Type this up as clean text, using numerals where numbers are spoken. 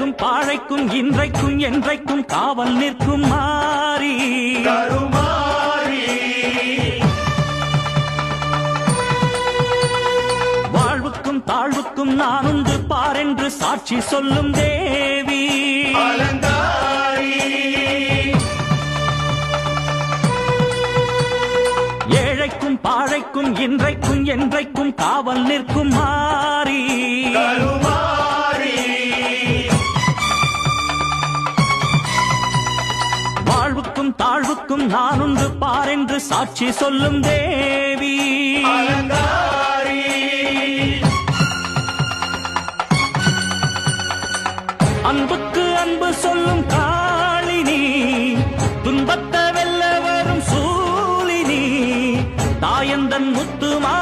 ஏழைக்கும் பாழைக்கும் இன்றைக்கும் என்றைக்கும் காவல் நிற்கும் மாறி கருமாரி. வாழ்வுக்கும் தாழ்வுக்கும் நானுண்டு பாரென்று சாட்சி சொல்லும் தேவி அலங்காரி. ஏழைக்கும் பாழைக்கும் இன்றைக்கும் என்றைக்கும் காவல் நிற்கும் மாறி கருமாரி. வாழ்வுக்கும் தாழ்வுக்கும் நானுண்டு பாரென்று சாட்சி சொல்லும் தேவி அலங்காரி. அன்புக்கு அன்பு சொல்லும் காளினி துன்பத்தை வெல்ல வரும் சூலினி தாயந்தன் முத்துமா